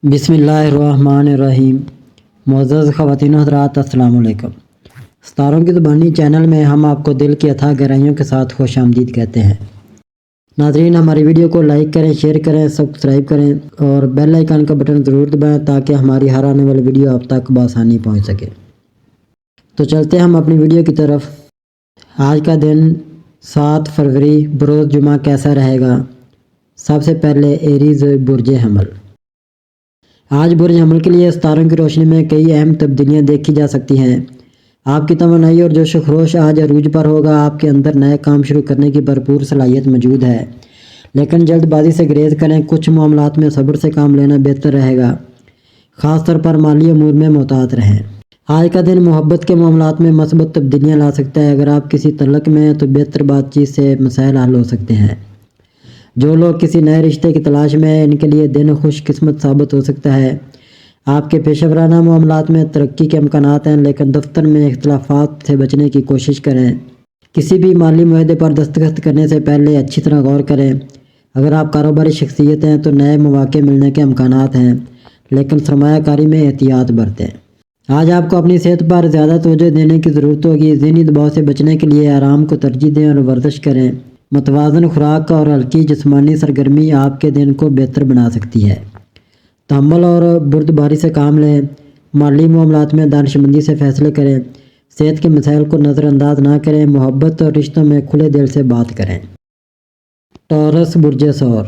بسم اللہ الرحمن الرحیم۔ معزز خواتین و حضرات، السلام علیکم۔ ستاروں کی زبانی چینل میں ہم آپ کو دل کی اتھاہ گہرائیوں کے ساتھ خوش آمدید کہتے ہیں۔ ناظرین، ہماری ویڈیو کو لائک کریں، شیئر کریں، سبسکرائب کریں اور بیل آئیکن کا بٹن ضرور دبائیں تاکہ ہماری ہر آنے والی ویڈیو آپ تک بآسانی پہنچ سکے۔ تو چلتے ہم اپنی ویڈیو کی طرف۔ آج کا دن 7 فروری بروز جمعہ کیسا رہے گا؟ سب سے پہلے ایریز برج حمل۔ آج برج حمل کے لیے ستاروں کی روشنی میں کئی اہم تبدیلیاں دیکھی جا سکتی ہیں۔ آپ کی توانائی اور جوش و خروش آج عروج پر ہوگا۔ آپ کے اندر نئے کام شروع کرنے کی بھرپور صلاحیت موجود ہے، لیکن جلد بازی سے گریز کریں۔ کچھ معاملات میں صبر سے کام لینا بہتر رہے گا، خاص طور پر مالی امور میں محتاط رہیں۔ آج کا دن محبت کے معاملات میں مثبت تبدیلیاں لا سکتا ہے۔ اگر آپ کسی تعلق میں ہیں تو بہتر بات چیت سے مسائل حل ہو سکتے ہیں۔ جو لوگ کسی نئے رشتے کی تلاش میں ہیں، ان کے لیے دن خوش قسمت ثابت ہو سکتا ہے۔ آپ کے پیشہ ورانہ معاملات میں ترقی کے امکانات ہیں، لیکن دفتر میں اختلافات سے بچنے کی کوشش کریں۔ کسی بھی مالی معاہدے پر دستخط کرنے سے پہلے اچھی طرح غور کریں۔ اگر آپ کاروباری شخصیت ہیں تو نئے مواقع ملنے کے امکانات ہیں، لیکن سرمایہ کاری میں احتیاط برتیں۔ آج آپ کو اپنی صحت پر زیادہ توجہ دینے کی ضرورت ہوگی۔ ذہنی دباؤ سے بچنے کے لیے آرام کو ترجیح دیں اور ورزش کریں۔ متوازن خوراک اور ہلکی جسمانی سرگرمی آپ کے دن کو بہتر بنا سکتی ہے۔ تحمل اور بردباری سے کام لیں۔ مالی معاملات میں دانشمندی سے فیصلے کریں۔ صحت کے مسائل کو نظر انداز نہ کریں۔ محبت اور رشتوں میں کھلے دل سے بات کریں۔ ٹورس برج ثور۔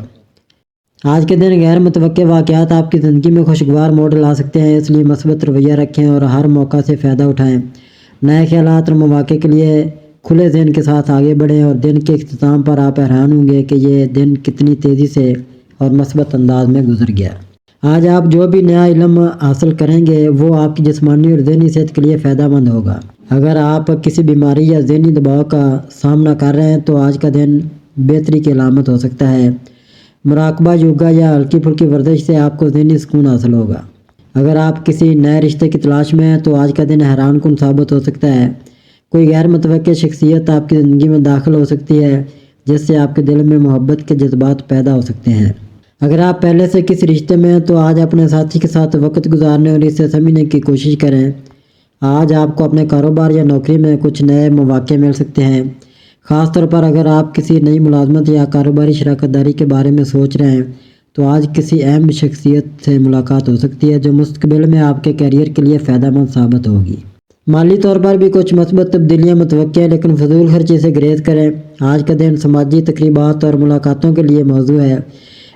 آج کے دن غیر متوقع واقعات آپ کی زندگی میں خوشگوار موڑ لا سکتے ہیں، اس لیے مثبت رویہ رکھیں اور ہر موقع سے فائدہ اٹھائیں۔ نئے خیالات اور مواقع کے لیے کھلے ذہن کے ساتھ آگے بڑھیں اور دن کے اختتام پر آپ حیران ہوں گے کہ یہ دن کتنی تیزی سے اور مثبت انداز میں گزر گیا۔ آج آپ جو بھی نیا علم حاصل کریں گے وہ آپ کی جسمانی اور ذہنی صحت کے لیے فائدہ مند ہوگا۔ اگر آپ کسی بیماری یا ذہنی دباؤ کا سامنا کر رہے ہیں تو آج کا دن بہتری کی علامت ہو سکتا ہے۔ مراقبہ، یوگا یا ہلکی پھلکی ورزش سے آپ کو ذہنی سکون حاصل ہوگا۔ اگر آپ کسی نئے رشتے کی تلاش میں ہیں تو آج کا دن حیران کن ثابت ہو سکتا ہے۔ کوئی غیر متوقع شخصیت آپ کی زندگی میں داخل ہو سکتی ہے، جس سے آپ کے دل میں محبت کے جذبات پیدا ہو سکتے ہیں۔ اگر آپ پہلے سے کسی رشتے میں ہیں تو آج اپنے ساتھی کے ساتھ وقت گزارنے اور اسے سمجھنے کی کوشش کریں۔ آج آپ کو اپنے کاروبار یا نوکری میں کچھ نئے مواقع مل سکتے ہیں، خاص طور پر اگر آپ کسی نئی ملازمت یا کاروباری شراکت داری کے بارے میں سوچ رہے ہیں تو آج کسی اہم شخصیت سے ملاقات ہو سکتی ہے جو مستقبل میں آپ کے کیریئر کے لیے فائدہ مند ثابت ہوگی۔ مالی طور پر بھی کچھ مثبت تبدیلیاں متوقع ہیں، لیکن فضول خرچی سے گریز کریں۔ آج کا دن سماجی تقریبات اور ملاقاتوں کے لیے موزوں ہے۔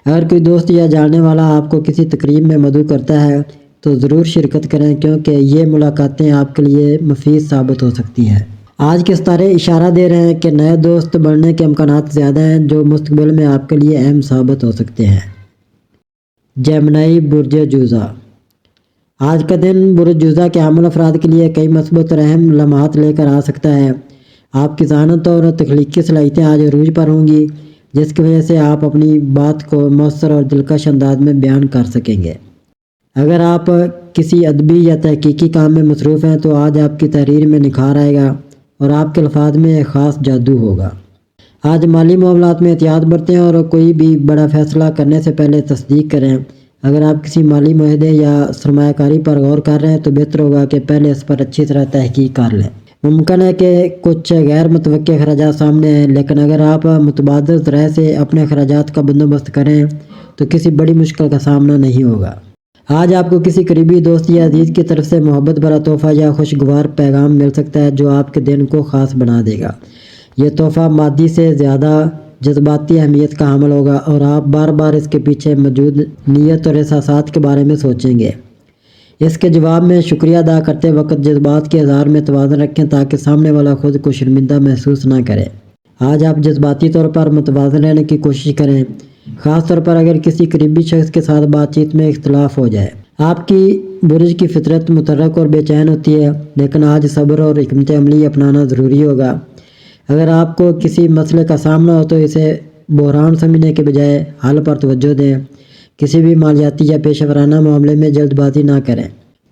اگر کوئی دوست یا جاننے والا آپ کو کسی تقریب میں مدعو کرتا ہے تو ضرور شرکت کریں، کیونکہ یہ ملاقاتیں آپ کے لیے مفید ثابت ہو سکتی ہیں۔ آج کے ستارے اشارہ دے رہے ہیں کہ نئے دوست بننے کے امکانات زیادہ ہیں جو مستقبل میں آپ کے لیے اہم ثابت ہو سکتے ہیں۔ جیمنائی برج جوزہ۔ آج کا دن برج جوزہ کے حامل افراد کے لیے کئی مثبت اور اہم لمحات لے کر آ سکتا ہے۔ آپ کی ذہانت اور تخلیقی صلاحیتیں آج عروج پر ہوں گی، جس کی وجہ سے آپ اپنی بات کو مؤثر اور دلکش انداز میں بیان کر سکیں گے۔ اگر آپ کسی ادبی یا تحقیقی کام میں مصروف ہیں تو آج آپ کی تحریر میں نکھار آئے گا اور آپ کے الفاظ میں ایک خاص جادو ہوگا۔ آج مالی معاملات میں احتیاط برتیں اور کوئی بھی بڑا فیصلہ کرنے سے پہلے تصدیق کریں۔ اگر آپ کسی مالی معاہدے یا سرمایہ کاری پر غور کر رہے ہیں تو بہتر ہوگا کہ پہلے اس پر اچھی طرح تحقیق کر لیں۔ ممکن ہے کہ کچھ غیر متوقع اخراجات سامنے ہیں، لیکن اگر آپ متبادل ذرائع سے اپنے اخراجات کا بندوبست کریں تو کسی بڑی مشکل کا سامنا نہیں ہوگا۔ آج آپ کو کسی قریبی دوست یا عزیز کی طرف سے محبت بھرا تحفہ یا خوشگوار پیغام مل سکتا ہے جو آپ کے دن کو خاص بنا دے گا۔ یہ تحفہ مادی سے زیادہ جذباتی اہمیت کا حامل ہوگا اور آپ بار بار اس کے پیچھے موجود نیت اور احساسات کے بارے میں سوچیں گے۔ اس کے جواب میں شکریہ ادا کرتے وقت جذبات کے اظہار میں توازن رکھیں تاکہ سامنے والا خود کو شرمندہ محسوس نہ کرے۔ آج آپ جذباتی طور پر متوازن رہنے کی کوشش کریں، خاص طور پر اگر کسی قریبی شخص کے ساتھ بات چیت میں اختلاف ہو جائے۔ آپ کی برج کی فطرت متحرک اور بے چین ہوتی ہے، لیکن آج صبر اور حکمت عملی اپنانا ضروری ہوگا۔ اگر آپ کو کسی مسئلے کا سامنا ہو تو اسے بحران سمجھنے کے بجائے حل پر توجہ دیں۔ کسی بھی مالیاتی یا پیشہ ورانہ معاملے میں جلد بازی نہ کریں۔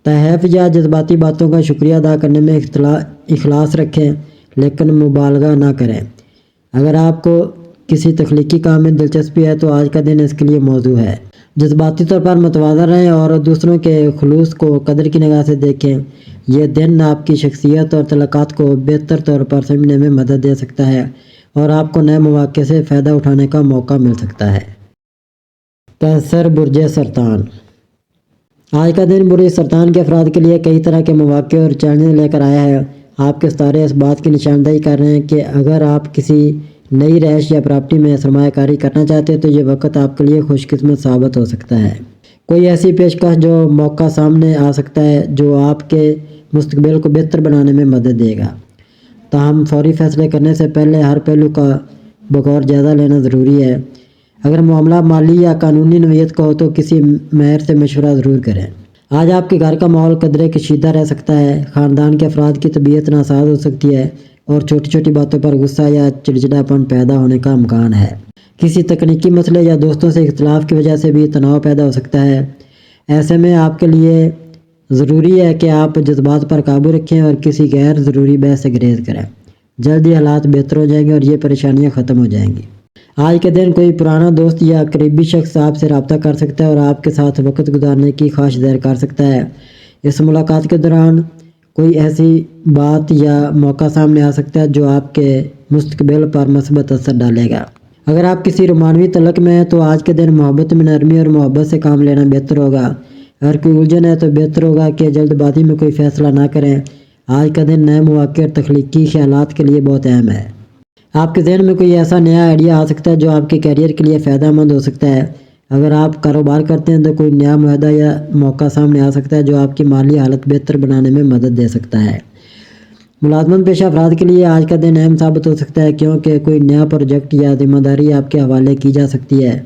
تحائف یا جذباتی باتوں کا شکریہ ادا کرنے میں اخلاص رکھیں، لیکن مبالغہ نہ کریں۔ اگر آپ کو کسی تخلیقی کام میں دلچسپی ہے تو آج کا دن اس کے لیے موزوں ہے۔ جذباتی طور پر متوازن رہیں اور دوسروں کے خلوص کو قدر کی نگاہ سے دیکھیں۔ یہ دن آپ کی شخصیت اور تعلقات کو بہتر طور پر سمجھنے میں مدد دے سکتا ہے اور آپ کو نئے مواقع سے فائدہ اٹھانے کا موقع مل سکتا ہے۔ کینسر برج سرطان۔ آج کا دن برج سرطان کے افراد کے لیے کئی طرح کے مواقع اور چیلنج لے کر آیا ہے۔ آپ کے ستارے اس بات کی نشاندہی کر رہے ہیں کہ اگر آپ کسی نئی رہائش یا پراپرٹی میں سرمایہ کاری کرنا چاہتے ہیں تو یہ وقت آپ کے لیے خوش قسمت ثابت ہو سکتا ہے۔ کوئی ایسی پیشکش جو موقع سامنے آ سکتا ہے جو آپ کے مستقبل کو بہتر بنانے میں مدد دے گا۔ تاہم فوری فیصلے کرنے سے پہلے ہر پہلو کا بغور جائزہ لینا ضروری ہے۔ اگر معاملہ مالی یا قانونی نوعیت کا ہو تو کسی ماہر سے مشورہ ضرور کریں۔ آج آپ کے گھر کا ماحول قدرے کشیدہ رہ سکتا ہے۔ خاندان کے افراد کی طبیعت ناساز ہو سکتی ہے اور چھوٹی چھوٹی باتوں پر غصہ یا چڑچڑاپن پیدا ہونے کا امکان ہے۔ کسی تکنیکی مسئلے یا دوستوں سے اختلاف کی وجہ سے بھی تناؤ پیدا ہو سکتا ہے۔ ایسے میں آپ کے لیے ضروری ہے کہ آپ جذبات پر قابو رکھیں اور کسی غیر ضروری بحث سے گریز کریں۔ جلد ہی حالات بہتر ہو جائیں گے اور یہ پریشانیاں ختم ہو جائیں گی۔ آج کے دن کوئی پرانا دوست یا قریبی شخص آپ سے رابطہ کر سکتا ہے اور آپ کے ساتھ وقت گزارنے کی خواہش ظاہر کر سکتا ہے۔ اس ملاقات کے دوران کوئی ایسی بات یا موقع سامنے آ سکتا ہے جو آپ کے مستقبل پر مثبت اثر ڈالے گا۔ اگر آپ کسی رومانوی تعلق میں ہیں تو آج کے دن محبت میں نرمی اور محبت سے کام لینا بہتر ہوگا۔ اگر کوئی الجھن ہے تو بہتر ہوگا کہ جلد بازی میں کوئی فیصلہ نہ کریں۔ آج کا دن نئے مواقع اور تخلیقی خیالات کے لیے بہت اہم ہے۔ آپ کے ذہن میں کوئی ایسا نیا آئیڈیا آ سکتا ہے جو آپ کے کیریئر کے لیے فائدہ مند ہو سکتا ہے۔ اگر آپ کاروبار کرتے ہیں تو کوئی نیا معاہدہ یا موقع سامنے آ سکتا ہے جو آپ کی مالی حالت بہتر بنانے میں مدد دے سکتا ہے۔ ملازمت پیشہ افراد کے لیے آج کا دن اہم ثابت ہو سکتا ہے کیونکہ کوئی نیا پروجیکٹ یا ذمہ داری آپ کے حوالے کی جا سکتی ہے۔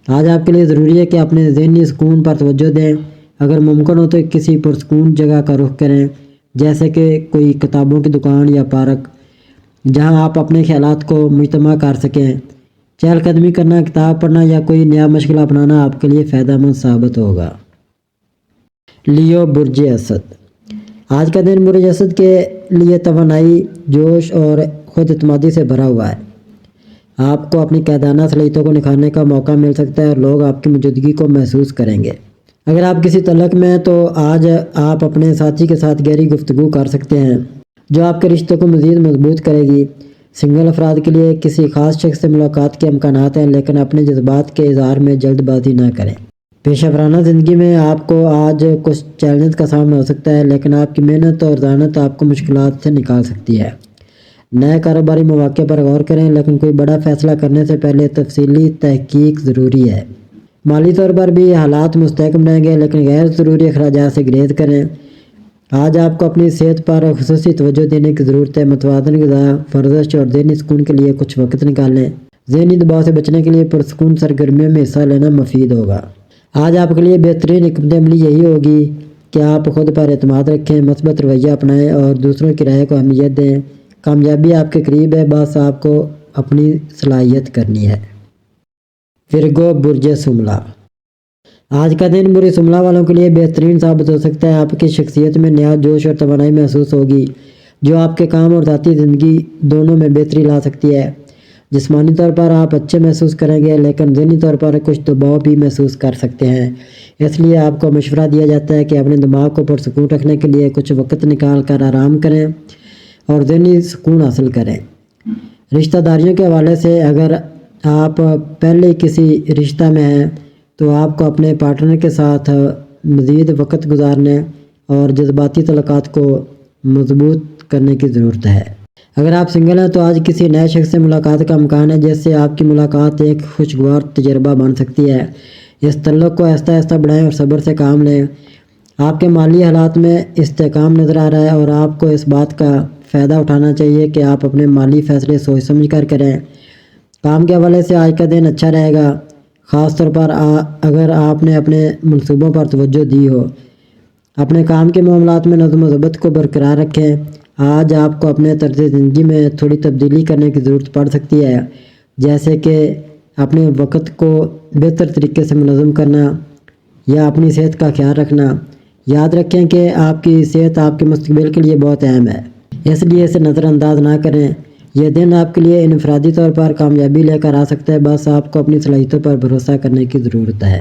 آج آپ کے لیے ضروری ہے کہ اپنے ذہنی سکون پر توجہ دیں۔ اگر ممکن ہو تو کسی پرسکون جگہ کا رخ کریں جیسے کہ کوئی کتابوں کی دکان یا پارک جہاں آپ اپنے خیالات کو مجتمع کر سکیں۔ چہل قدمی کرنا، کتاب پڑھنا یا کوئی نیا مشغلہ اپنانا آپ کے لیے فائدہ مند ثابت ہوگا۔ لیو برج اسد۔ آج کا دن برج اسد کے لیے توانائی، جوش اور خود اعتمادی سے بھرا ہوا ہے۔ آپ کو اپنی قائدانہ صلاحیتوں کو نکھارنے کا موقع مل سکتا ہے اور لوگ آپ کی موجودگی کو محسوس کریں گے۔ اگر آپ کسی تعلق میں ہیں تو آج آپ اپنے ساتھی کے ساتھ گہری گفتگو کر سکتے ہیں جو آپ کے رشتے کو مزید مضبوط کرے گی۔ سنگل افراد کے لیے کسی خاص شخص سے ملاقات کے امکانات ہیں لیکن اپنے جذبات کے اظہار میں جلد بازی نہ کریں۔ پیشہ ورانہ زندگی میں آپ کو آج کچھ چیلنج کا سامنا ہو سکتا ہے لیکن آپ کی محنت اور ذہانت آپ کو مشکلات سے نکال سکتی ہے۔ نئے کاروباری مواقع پر غور کریں لیکن کوئی بڑا فیصلہ کرنے سے پہلے تفصیلی تحقیق ضروری ہے۔ مالی طور پر بھی حالات مستحکم رہیں گے لیکن غیر ضروری اخراجات سے گریز کریں۔ آج آپ کو اپنی صحت پر خصوصی توجہ دینے کی ضرورت ہے۔ متوازن غذا، ورزش اور ذہنی سکون کے لیے کچھ وقت نکالیں۔ ذہنی دباؤ سے بچنے کے لیے پرسکون سرگرمیوں میں حصہ لینا مفید ہوگا۔ آج آپ کے لیے بہترین حکمت عملی یہی ہوگی کہ آپ خود پر اعتماد رکھیں، مثبت رویہ اپنائیں اور دوسروں کی رائے کو اہمیت دیں۔ کامیابی آپ کے قریب ہے، بس آپ کو اپنی صلاحیت کرنی ہے۔ ورگو برج شملہ۔ آج کا دن برج شملہ والوں کے لیے بہترین ثابت ہو سکتا ہے۔ آپ کی شخصیت میں نیا جوش اور توانائی محسوس ہوگی جو آپ کے کام اور ذاتی زندگی دونوں میں بہتری لا سکتی ہے۔ جسمانی طور پر آپ اچھے محسوس کریں گے لیکن ذہنی طور پر کچھ دباؤ بھی محسوس کر سکتے ہیں۔ اس لیے آپ کو مشورہ دیا جاتا ہے کہ اپنے دماغ کو پرسکون رکھنے کے لیے کچھ وقت نکال کر آرام کریں اور ذہنی سکون حاصل کریں۔ رشتہ داریوں کے حوالے سے اگر آپ پہلے کسی رشتہ میں ہیں تو آپ کو اپنے پارٹنر کے ساتھ مزید وقت گزارنے اور جذباتی تعلقات کو مضبوط کرنے کی ضرورت ہے۔ اگر آپ سنگل ہیں تو آج کسی نئے شخص سے ملاقات کا امکان ہے جس سے آپ کی ملاقات ایک خوشگوار تجربہ بن سکتی ہے۔ اس تعلق کو آہستہ آہستہ بڑھائیں اور صبر سے کام لیں۔ آپ کے مالی حالات میں استحکام نظر آ رہا ہے اور آپ کو اس بات کا فائدہ اٹھانا چاہیے کہ آپ اپنے مالی فیصلے سوچ سمجھ کر کریں۔ کام کے حوالے سے آج کا دن اچھا رہے گا، خاص طور پر اگر آپ نے اپنے منصوبوں پر توجہ دی ہو۔ اپنے کام کے معاملات میں نظم و ضبط کو برقرار رکھیں۔ آج آپ کو اپنے طرز زندگی میں تھوڑی تبدیلی کرنے کی ضرورت پڑ سکتی ہے جیسے کہ اپنے وقت کو بہتر طریقے سے منظم کرنا یا اپنی صحت کا خیال رکھنا۔ یاد رکھیں کہ آپ کی صحت آپ کے مستقبل کے لیے بہت اہم ہے، اس لیے اسے نظر انداز نہ کریں۔ یہ دن آپ کے لیے انفرادی طور پر کامیابی لے کر آ سکتا ہے، بس آپ کو اپنی صلاحیتوں پر بھروسہ کرنے کی ضرورت ہے۔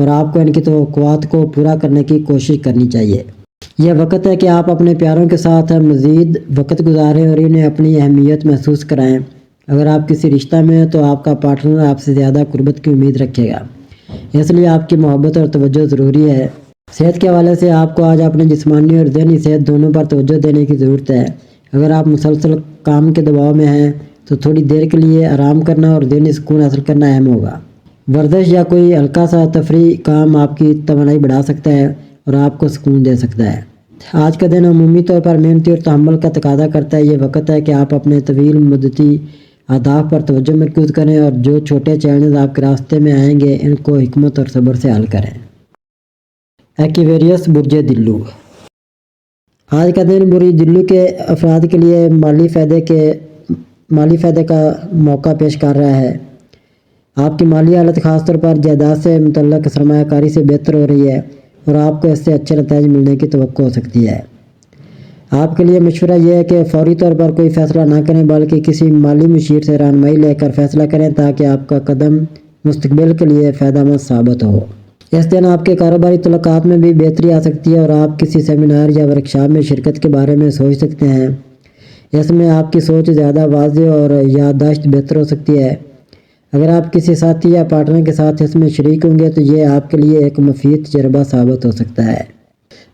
اور آپ کو ان کی توقعات کو پورا کرنے کی کوشش کرنی چاہیے۔ یہ وقت ہے کہ آپ اپنے پیاروں کے ساتھ مزید وقت گزاریں اور انہیں اپنی اہمیت محسوس کرائیں۔ اگر آپ کسی رشتہ میں ہیں تو آپ کا پارٹنر آپ سے زیادہ قربت کی امید رکھے گا، اس لیے آپ کی محبت اور توجہ ضروری ہے۔ صحت کے حوالے سے آپ کو آج اپنے جسمانی اور ذہنی صحت دونوں پر توجہ دینے کی ضرورت ہے۔ اگر آپ مسلسل کام کے دباؤ میں ہیں تو تھوڑی دیر کے لیے آرام کرنا اور ذہنی سکون حاصل کرنا اہم ہوگا۔ ورزش یا کوئی ہلکا سا تفریحی کام آپ کی توانائی بڑھا سکتا ہے اور آپ کو سکون دے سکتا ہے۔ آج کا دن عمومی طور پر محنتی اور تحمل کا تقاضا کرتا ہے۔ یہ وقت ہے کہ آپ اپنے طویل مدتی اہداف پر توجہ مرکوز کریں اور جو چھوٹے چیلنجز آپ کے راستے میں آئیں گے ان کو حکمت اور صبر سے حل کریں۔ ایکویریس برج دلو۔ آج کا دن برج دلو کے افراد کے لیے مالی فائدے کا موقع پیش کر رہا ہے۔ آپ کی مالی حالت خاص طور پر جائیداد سے متعلق سرمایہ کاری سے بہتر ہو رہی ہے اور آپ کو اس سے اچھے نتائج ملنے کی توقع ہو سکتی ہے۔ آپ کے لیے مشورہ یہ ہے کہ فوری طور پر کوئی فیصلہ نہ کریں بلکہ کسی مالی مشیر سے رہنمائی لے کر فیصلہ کریں تاکہ آپ کا قدم مستقبل کے لیے فائدہ مند ثابت ہو۔ اس دن آپ کے کاروباری تعلقات میں بھی بہتری آ سکتی ہے اور آپ کسی سیمینار یا ورکشاپ میں شرکت کے بارے میں سوچ سکتے ہیں۔ اس میں آپ کی سوچ زیادہ واضح اور یادداشت بہتر ہو سکتی ہے۔ اگر آپ کسی ساتھی یا پارٹنر کے ساتھ اس میں شریک ہوں گے تو یہ آپ کے لیے ایک مفید تجربہ ثابت ہو سکتا ہے۔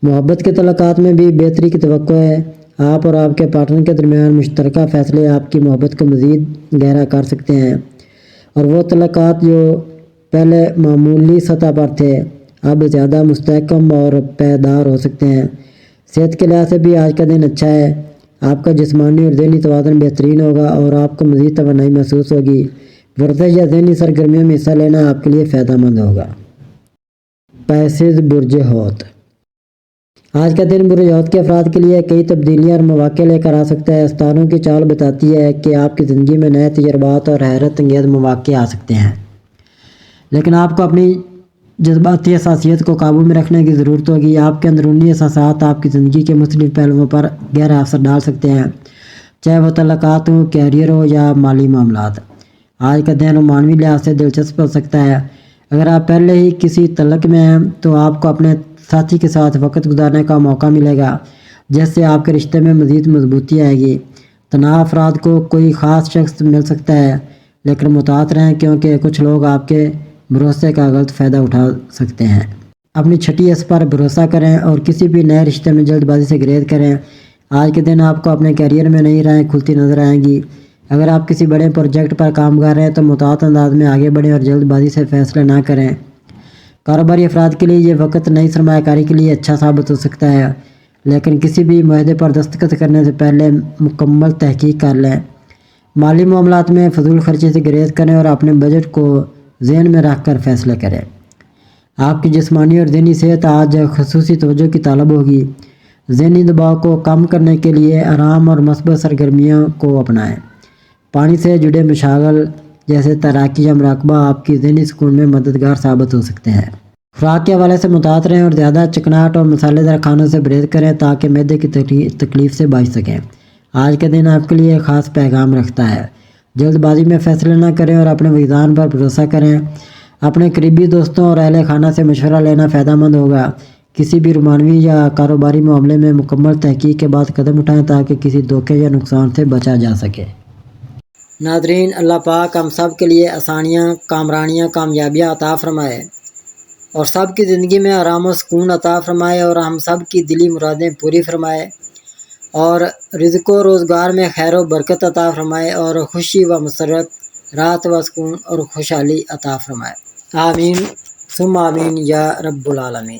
محبت کے تعلقات میں بھی بہتری کی توقع ہے۔ آپ اور آپ کے پارٹنر کے درمیان مشترکہ فیصلے آپ کی محبت کو مزید گہرا کر سکتے ہیں اور وہ تعلقات جو پہلے معمولی سطح پر تھے اب زیادہ مستحکم اور پائیدار ہو سکتے ہیں۔ صحت کے لحاظ سے بھی آج کا دن اچھا ہے۔ آپ کا جسمانی اور ذہنی توازن بہترین ہوگا اور آپ کو مزید توانائی محسوس ہوگی۔ ورزش یا ذہنی سرگرمیوں میں حصہ لینا آپ کے لیے فائدہ مند ہوگا۔ پیسز برج حوت۔ آج کا دن برج حوت کے افراد کے لیے کئی تبدیلیاں اور مواقع لے کر آ سکتا ہے۔ ستاروں کی چال بتاتی ہے کہ آپ کی زندگی میں نئے تجربات اور حیرت انگیز مواقع آ سکتے ہیں، لیکن آپ کو اپنی جذباتی حساسیت کو قابو میں رکھنے کی ضرورت ہوگی۔ آپ کے اندرونی احساسات آپ کی زندگی کے مختلف پہلوؤں پر گہرا اثر ڈال سکتے ہیں، چاہے وہ تعلقات ہوں، کیریئر ہو یا مالی معاملات۔ آج کا دن رومانوی لحاظ سے دلچسپ ہو سکتا ہے۔ اگر آپ پہلے ہی کسی تعلق میں ہیں تو آپ کو اپنے ساتھی کے ساتھ وقت گزارنے کا موقع ملے گا جس سے آپ کے رشتے میں مزید مضبوطی آئے گی۔ تنہا افراد کو کوئی خاص شخص مل سکتا ہے لیکن محتاط رہیں کیونکہ کچھ لوگ آپ کے بھروسے کا غلط فائدہ اٹھا سکتے ہیں۔ اپنی چھٹی حس پر بھروسہ کریں اور کسی بھی نئے رشتے میں جلد بازی سے گریز کریں۔ آج کے دن آپ کو اپنے کیریئر میں نئی راہیں کھلتی نظر آئیں گی۔ اگر آپ کسی بڑے پروجیکٹ پر کام کر رہے ہیں تو محتاط انداز میں آگے بڑھیں اور جلد بازی سے فیصلے نہ کریں۔ کاروباری افراد کے لیے یہ وقت نئی سرمایہ کاری کے لیے اچھا ثابت ہو سکتا ہے، لیکن کسی بھی معاہدے پر دستخط کرنے سے پہلے مکمل تحقیق کر لیں۔ مالی معاملات میں فضول خرچی سے گریز کریں اور اپنے بجٹ کو ذہن میں رکھ کر فیصلے کریں۔ آپ کی جسمانی اور ذہنی صحت آج خصوصی توجہ کی طالب ہوگی۔ ذہنی دباؤ کو کم کرنے کے لیے آرام اور مثبت سرگرمیوں کو اپنائیں۔ پانی سے جڑے مشاغل جیسے تیراکی یا مراقبہ آپ کی ذہنی سکون میں مددگار ثابت ہو سکتے ہیں۔ خوراک کے حوالے سے محتاط رہیں اور زیادہ چکناہٹ اور مسالے دار کھانوں سے پرہیز کریں تاکہ معدے کی تکلیف سے بچ سکیں۔ آج کا دن آپ کے لیے خاص پیغام رکھتا ہے۔ جلد بازی میں فیصلے نہ کریں اور اپنے وجدان پر بھروسہ کریں۔ اپنے قریبی دوستوں اور اہل خانہ سے مشورہ لینا فائدہ مند ہوگا۔ کسی بھی رومانوی یا کاروباری معاملے میں مکمل تحقیق کے بعد قدم اٹھائیں تاکہ کسی دھوکے یا نقصان سے بچا جا سکے۔ ناظرین، اللہ پاک ہم سب کے لیے آسانیاں، کامرانیاں، کامیابیاں عطا فرمائے اور سب کی زندگی میں آرام و سکون عطا فرمائے اور ہم سب کی دلی مرادیں پوری فرمائے اور رزق و روزگار میں خیر و برکت عطا فرمائے اور خوشی و مسرت، راحت و سکون اور خوشحالی عطا فرمائے۔ آمین ثم آمین یا رب العالمین۔